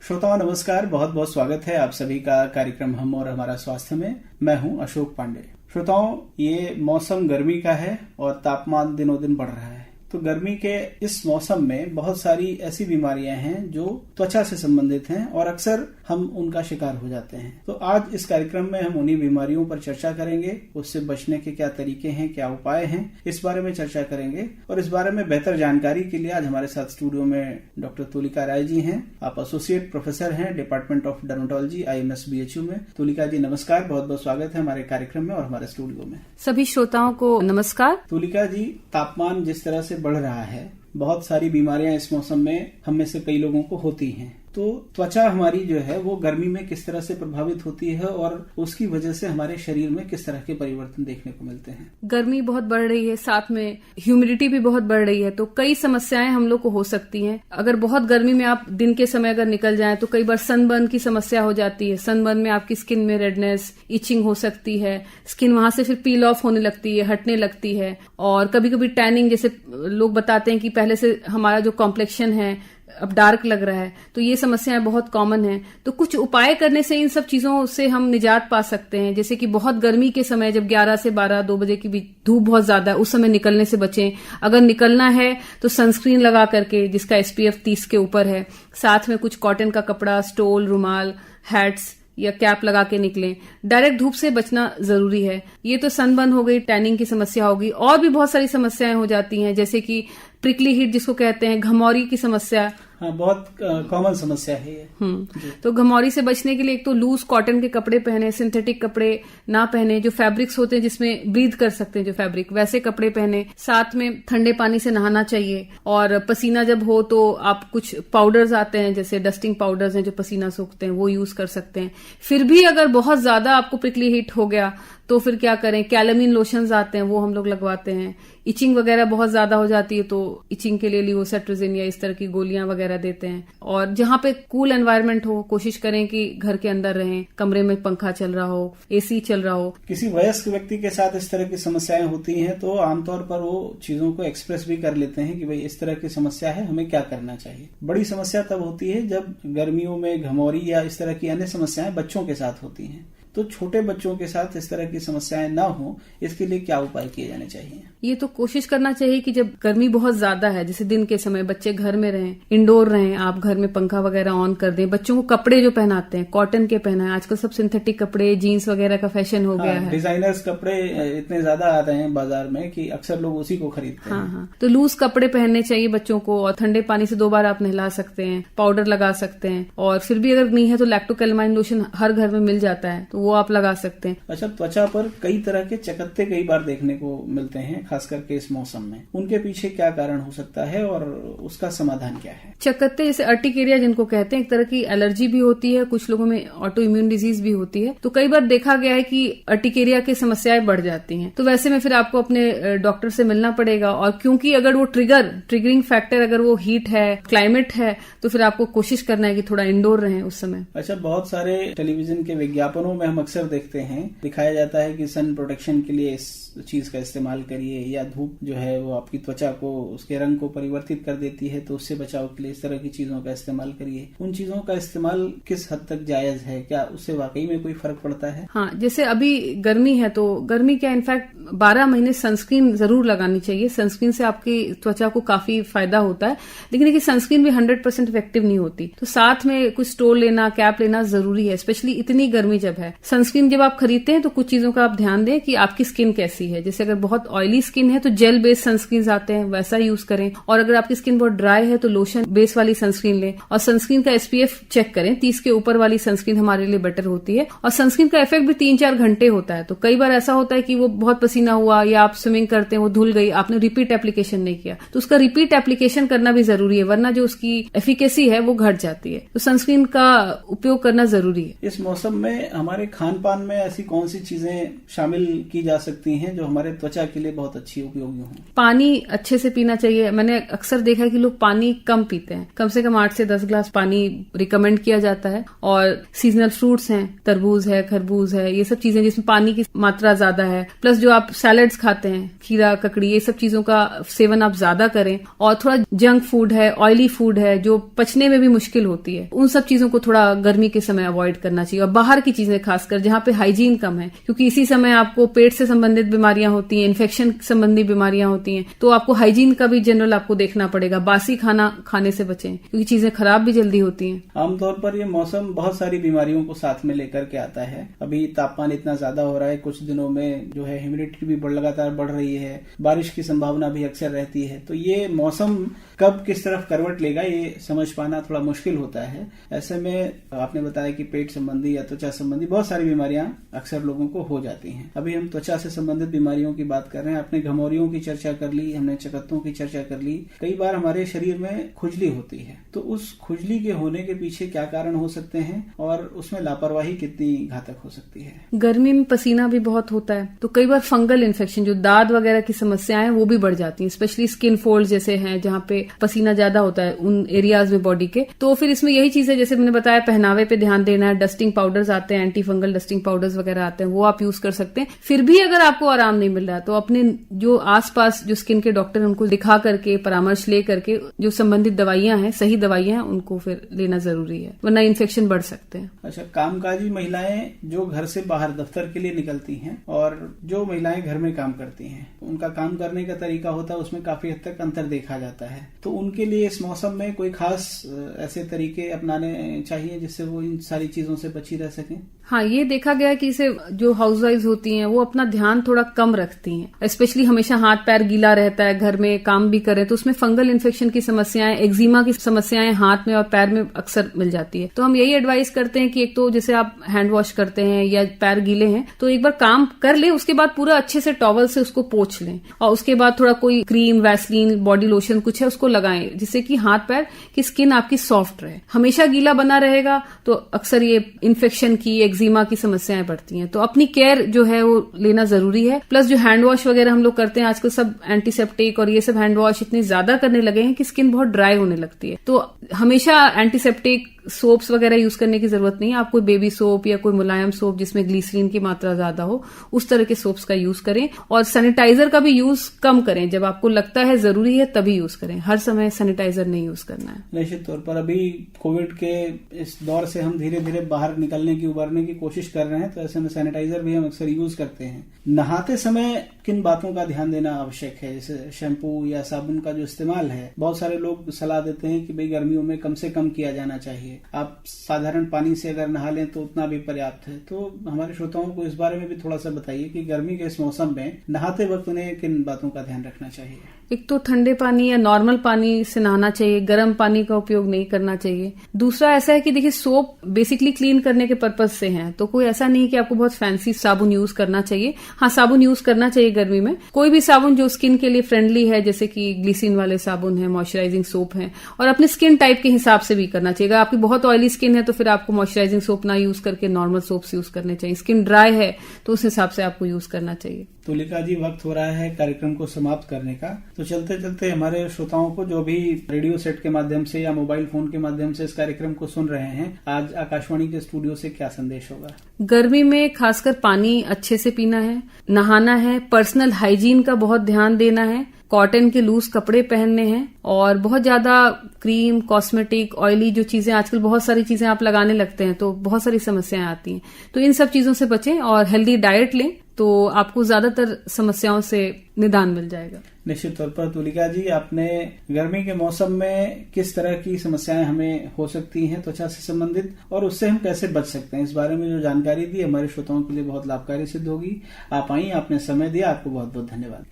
श्रोताओं नमस्कार, बहुत बहुत स्वागत है आप सभी का कार्यक्रम हम और हमारा स्वास्थ्य में। मैं हूं अशोक पांडे। श्रोताओं, ये मौसम गर्मी का है और तापमान दिनों दिन बढ़ रहा है। तो गर्मी के इस मौसम में बहुत सारी ऐसी बीमारियां हैं जो त्वचा से संबंधित हैं और अक्सर हम उनका शिकार हो जाते हैं। तो आज इस कार्यक्रम में हम उन्हीं बीमारियों पर चर्चा करेंगे, उससे बचने के क्या तरीके हैं, क्या उपाय हैं, इस बारे में चर्चा करेंगे। और इस बारे में बेहतर जानकारी के लिए आज हमारे साथ स्टूडियो में डॉक्टर तुलिका राय जी हैं। आप एसोसिएट प्रोफेसर हैं department of dermatology IMS BHU में। तुलिका जी नमस्कार, बहुत बहुत स्वागत है हमारे कार्यक्रम में और हमारे स्टूडियो में। सभी श्रोताओं को नमस्कार। तुलिका जी, तापमान जिस तरह से बढ़ रहा है, बहुत सारी बीमारियां इस मौसम में हम में से कई लोगों को होती हैं। तो त्वचा हमारी जो है वो गर्मी में किस तरह से प्रभावित होती है और उसकी वजह से हमारे शरीर में किस तरह के परिवर्तन देखने को मिलते हैं? गर्मी बहुत बढ़ रही है, साथ में ह्यूमिडिटी भी बहुत बढ़ रही है, तो कई समस्याएं हम लोग को हो सकती हैं। अगर बहुत गर्मी में आप दिन के समय अगर निकल जाएं तो कई बार सनबर्न की समस्या हो जाती है। सनबर्न में आपकी स्किन में रेडनेस, इचिंग हो सकती है, स्किन वहां से फिर पील ऑफ होने लगती है, हटने लगती है। और कभी कभी टैनिंग, जैसे लोग बताते हैं कि पहले से हमारा जो कॉम्प्लेक्शन है अब डार्क लग रहा है, तो ये समस्याएं बहुत कॉमन हैं। तो कुछ उपाय करने से इन सब चीजों से हम निजात पा सकते हैं। जैसे कि बहुत गर्मी के समय, जब 11 से 12 2 बजे के बीच धूप बहुत ज्यादा है, उस समय निकलने से बचें। अगर निकलना है तो सनस्क्रीन लगा करके, जिसका SPF 30 के ऊपर है, साथ में कुछ कॉटन का कपड़ा, स्टोल, रुमाल, हैट्स या कैप लगा के निकलें। डायरेक्ट धूप से बचना जरूरी है। ये तो सनबर्न हो गई, टैनिंग की समस्या होगी। और भी बहुत सारी समस्याएं हो जाती हैं, जैसे कि प्रिकली हीट जिसको कहते हैं, घमौरी की समस्या। हाँ, बहुत कॉमन समस्या है ये। तो घमौरी से बचने के लिए एक तो लूज कॉटन के कपड़े पहने, सिंथेटिक कपड़े ना पहने, जो फैब्रिक्स होते हैं जिसमें ब्रीथ कर सकते हैं जो फैब्रिक, वैसे कपड़े पहने। साथ में ठंडे पानी से नहाना चाहिए। और पसीना जब हो तो आप कुछ पाउडर्स आते हैं, जैसे डस्टिंग पाउडर्स हैं जो पसीना सूखते हैं, वो यूज कर सकते हैं। फिर भी अगर बहुत ज्यादा आपको प्रिकली हीट हो गया तो फिर क्या करें, कैलामीन लोशंस आते हैं, वो हम लोग लगवाते हैं। इचिंग वगैरह बहुत ज्यादा हो जाती है तो इचिंग के लिए लिवोसेट्रिजिन या इस तरह की गोलियां वगैरह देते हैं। और जहां पे कूल एनवायरनमेंट हो, कोशिश करें कि घर के अंदर रहें, कमरे में पंखा चल रहा हो, AC चल रहा हो। किसी वयस्क व्यक्ति के साथ इस तरह की समस्याएं होती हैं तो आमतौर पर वो चीजों को एक्सप्रेस भी कर लेते हैं कि भाई इस तरह की समस्या है, हमें क्या करना चाहिए। बड़ी समस्या तब होती है जब गर्मियों में घमौरी या इस तरह की अन्य समस्याएं बच्चों के साथ होती हैं। तो छोटे बच्चों के साथ इस तरह की समस्याएं ना हो, इसके लिए क्या उपाय किए जाने चाहिए? ये तो कोशिश करना चाहिए कि जब गर्मी बहुत ज्यादा है, जैसे दिन के समय, बच्चे घर में रहें, इंडोर रहें। आप घर में पंखा वगैरह ऑन कर दें। बच्चों को कपड़े जो पहनाते हैं कॉटन के पहनाएं। आजकल सब सिंथेटिक कपड़े, जीन्स वगैरह का फैशन हो गया है। डिजाइनर्स कपड़े इतने ज्यादा आ रहे हैं बाजार में कि अक्सर लोग उसी को खरीदते हैं। हाँ, तो लूज कपड़े पहनने चाहिए बच्चों को। और ठंडे पानी से 2 बार आप नहला सकते हैं, पाउडर लगा सकते हैं। और फिर भी अगर नहीं है तो लैक्टोकैलामाइन लोशन हर घर में मिल जाता है, तो वो आप लगा सकते हैं। अच्छा, त्वचा पर कई तरह के चकत्ते कई बार देखने को मिलते हैं, खास करके इस मौसम में। उनके पीछे क्या कारण हो सकता है और उसका समाधान क्या है? चकत्ते जैसे अर्टिकेरिया जिनको कहते हैं, एक तरह की एलर्जी भी होती है, कुछ लोगों में ऑटो इम्यून डिजीज भी होती है। तो कई बार देखा गया है कि अर्टिकेरिया की समस्याएं बढ़ जाती हैं। तो वैसे में फिर आपको अपने डॉक्टर से मिलना पड़ेगा। और क्योंकि अगर वो ट्रिगरिंग फैक्टर अगर वो हीट है, क्लाइमेट है, तो फिर आपको कोशिश करना है कि थोड़ा इंडोर रहें उस समय। अच्छा, बहुत सारे टेलीविजन के विज्ञापनों में हम अक्सर देखते हैं, दिखाया जाता है कि सन प्रोटेक्शन के लिए इस चीज का इस्तेमाल करिए, या धूप जो है वो आपकी त्वचा को, उसके रंग को परिवर्तित कर देती है, तो उससे बचाव के लिए इस तरह की चीजों का इस्तेमाल करिए। उन चीजों का इस्तेमाल किस हद तक जायज है? क्या उससे वाकई में कोई फर्क पड़ता है? हाँ, जैसे अभी गर्मी है तो गर्मी क्या, इनफैक्ट 12 महीने सनस्क्रीन जरूर लगानी चाहिए। सनस्क्रीन से आपकी त्वचा को काफी फायदा होता है, लेकिन देखिए सनस्क्रीन भी 100% इफेक्टिव नहीं होती। तो साथ में कुछ स्टोल लेना, कैप लेना जरूरी है, स्पेशली इतनी गर्मी जब है। सनस्क्रीन जब आप खरीदते हैं तो कुछ चीजों का आप ध्यान दें कि आपकी स्किन कैसी है। जैसे अगर बहुत ऑयली स्किन है तो जेल बेस्ड सनस्क्रीन आते हैं, वैसा यूज करें। और अगर आपकी स्किन बहुत ड्राई है तो लोशन बेस वाली सनस्क्रीन लें। और सनस्क्रीन का SPF चेक करें, 30 के ऊपर वाली सनस्क्रीन हमारे लिए बेटर होती है। और सनस्क्रीन का इफेक्ट भी 3-4 घंटे होता है। तो कई बार ऐसा होता है कि वो बहुत पसीना हुआ या आप स्विमिंग करते हैं, वो धुल गई, आपने रिपीट एप्लीकेशन नहीं किया, तो उसका रिपीट एप्लीकेशन करना भी जरूरी है, वरना जो उसकी एफिकेसी है वो घट जाती है। तो सनस्क्रीन का उपयोग करना जरूरी है। इस मौसम में हमारे खान पान में ऐसी कौन सी चीजें शामिल की जा सकती हैं जो हमारे त्वचा के लिए बहुत अच्छी उपयोगी हों? पानी अच्छे से पीना चाहिए। मैंने अक्सर देखा है कि लोग पानी कम पीते हैं, कम से कम 8 से 10 ग्लास पानी रिकमेंड किया जाता है। और सीजनल फ्रूट्स हैं, तरबूज है, खरबूज है, ये सब चीजें जिसमें पानी की मात्रा ज्यादा है। प्लस जो आप सैलड्स खाते हैं, खीरा, ककड़ी, ये सब चीजों का सेवन आप ज्यादा करें। और थोड़ा जंक फूड है, ऑयली फूड है जो पचने में भी मुश्किल होती है, उन सब चीजों को थोड़ा गर्मी के समय अवॉइड करना चाहिए। और बाहर की चीजें खासकर जहां पे हाइजीन कम है, क्योंकि इसी समय आपको पेट से संबंधित बीमारियां होती हैं, इन्फेक्शन संबंधी बीमारियां होती हैं, तो आपको हाइजीन का भी जनरल आपको देखना पड़ेगा। बासी खाना खाने से बचें क्योंकि चीजें खराब भी जल्दी होती हैं। आमतौर पर ये मौसम बहुत सारी बीमारियों को साथ में लेकर के आता है। अभी तापमान इतना ज्यादा हो रहा है, कुछ दिनों में जो है ह्यूमिडिटी भी लगातार बढ़ रही है, बारिश की संभावना भी अक्सर रहती है। तो ये मौसम कब किस तरफ करवट लेगा ये समझ पाना थोड़ा मुश्किल होता है। ऐसे में आपने बताया कि पेट संबंधी या त्वचा संबंधी बहुत सारी बीमारियां अक्सर लोगों को हो जाती हैं। अभी हम त्वचा से संबंधित बीमारियों की बात कर रहे हैं। आपने घमौरियों की चर्चा कर ली, हमने चकत्तों की चर्चा कर ली। कई बार हमारे शरीर में खुजली होती है, तो उस खुजली के होने के पीछे क्या कारण हो सकते हैं और उसमें लापरवाही कितनी घातक हो सकती है? गर्मी में पसीना भी बहुत होता है, तो कई बार फंगल इन्फेक्शन, जो दाद वगैरह की समस्याएं हैं, वो भी बढ़ जाती हैं। स्पेशली स्किन फोल्ड जैसे हैं जहाँ पे पसीना ज्यादा होता है उन एरियाज में बॉडी के। तो फिर इसमें यही चीज है, जैसे मैंने बताया, पहनावे पे ध्यान देना है। डस्टिंग पाउडर्स आते हैं, एंटी फंगल डस्टिंग पाउडर्स वगैरह आते हैं, वो आप यूज कर सकते हैं। फिर भी अगर आपको आराम नहीं मिल रहा है तो अपने जो आसपास जो स्किन के डॉक्टर हैं उनको दिखा करके, परामर्श ले करके जो संबंधित दवाइयां हैं, सही दवाइयां हैं, उनको फिर लेना जरूरी है, वरना इन्फेक्शन बढ़ सकते हैं। अच्छा, कामकाजी महिलाएं जो घर से बाहर दफ्तर के लिए निकलती हैं और जो महिलाएं घर में काम करती हैं, उनका काम करने का तरीका होता है, उसमें काफी हद तक अंतर देखा जाता है। तो उनके लिए इस मौसम में कोई खास ऐसे तरीके अपनाने चाहिए जिससे वो इन सारी चीजों से बची रह सकें? हाँ, ये देखा गया कि इसे जो हाउसवाइफ होती हैं वो अपना ध्यान थोड़ा कम रखती हैं। स्पेशली हमेशा हाथ पैर गीला रहता है, घर में काम भी करें तो उसमें फंगल इन्फेक्शन की समस्याएं, एक्जिमा की समस्याएं हाथ में और पैर में अक्सर मिल जाती है। तो हम यही एडवाइस करते हैं कि एक तो जैसे आप हैंड वॉश करते हैं या पैर गीले हैं तो एक बार काम कर ले, उसके बाद पूरा अच्छे से टॉवल से उसको पोंछ लें और उसके बाद थोड़ा कोई क्रीम, वैसलीन, बॉडी लोशन कुछ है उसको लगाएं, जिससे कि हाथ पैर की स्किन आपकी सॉफ्ट रहे। हमेशा गीला बना रहेगा तो अक्सर ये इन्फेक्शन की, एक्जिमा की समस्याएं बढ़ती हैं। तो अपनी केयर जो है वो लेना जरूरी है। प्लस जो हैंड वॉश वगैरह हम लोग करते हैं आजकल, सब एंटीसेप्टिक और ये सब हैंड वॉश इतने ज्यादा करने लगे हैं कि स्किन बहुत ड्राई होने लगती है। तो हमेशा एंटीसेप्टिक सोप्स वगैरह यूज करने की जरूरत नहीं है। आप कोई बेबी सोप या कोई मुलायम सोप जिसमें ग्लिसरीन की मात्रा ज्यादा हो, उस तरह के सोप्स का यूज करें। और सैनिटाइजर का भी यूज कम करें, जब आपको लगता है जरूरी है तभी यूज करें, हर समय सैनिटाइजर नहीं यूज करना है। निश्चित तौर पर अभी कोविड के इस दौर से हम धीरे धीरे बाहर निकलने की, उबरने की कोशिश कर रहे हैं, तो ऐसे में सैनिटाइजर भी हम अक्सर यूज करते हैं। नहाते समय किन बातों का ध्यान देना आवश्यक है? जैसे शैम्पू या साबुन का जो इस्तेमाल है, बहुत सारे लोग सलाह देते हैं कि भाई गर्मियों में कम से कम किया जाना चाहिए। आप साधारण पानी से अगर नहा लें तो उतना भी पर्याप्त है। तो हमारे श्रोताओं को इस बारे में भी थोड़ा सा बताइए कि गर्मी के इस मौसम में नहाते वक्त उन्हें किन बातों का ध्यान रखना चाहिए? एक तो ठंडे पानी या नॉर्मल पानी से नहाना चाहिए, गर्म पानी का उपयोग नहीं करना चाहिए। दूसरा ऐसा है कि देखिए, सोप बेसिकली क्लीन करने के पर्पज से है, तो कोई ऐसा नहीं कि आपको बहुत फैंसी साबुन यूज करना चाहिए। हाँ, साबुन यूज करना चाहिए गर्मी में, कोई भी साबुन जो स्किन के लिए फ्रेंडली है, जैसे कि ग्लिसरीन वाले साबुन है, मॉइस्चराइजिंग सोप है, और अपने स्किन टाइप के हिसाब से भी करना चाहिए। अगर आपकी बहुत ऑयली स्किन है तो फिर आपको मॉइस्चराइजिंग सोप ना यूज करके नॉर्मल सोप्स यूज करने चाहिए। स्किन ड्राई है तो उस हिसाब से आपको यूज करना चाहिए। तुलिका जी, वक्त हो रहा है कार्यक्रम को समाप्त करने का, तो चलते चलते हमारे श्रोताओं को जो भी रेडियो सेट के माध्यम से या मोबाइल फोन के माध्यम से इस कार्यक्रम को सुन रहे हैं, आज आकाशवाणी के स्टूडियो से क्या संदेश होगा? गर्मी में खासकर पानी अच्छे से पीना है, नहाना है, पर्सनल हाइजीन का बहुत ध्यान देना है, कॉटन के लूज कपड़े पहनने हैं, और बहुत ज्यादा क्रीम, कॉस्मेटिक, ऑयली जो चीजें आजकल बहुत सारी चीजें आप लगाने लगते हैं तो बहुत सारी समस्याएं आती हैं। तो इन सब चीजों से बचें और हेल्दी डाइट लें तो आपको ज्यादातर समस्याओं से निदान मिल जाएगा। निश्चित तौर पर तुलिका जी, आपने गर्मी के मौसम में किस तरह की समस्याएं हमें हो सकती हैं त्वचा से संबंधित और उससे हम कैसे बच सकते हैं, इस बारे में जो जानकारी दी हमारे श्रोताओं के लिए बहुत लाभकारी सिद्ध होगी। आप आई, आपने समय दिया, आपको बहुत बहुत धन्यवाद।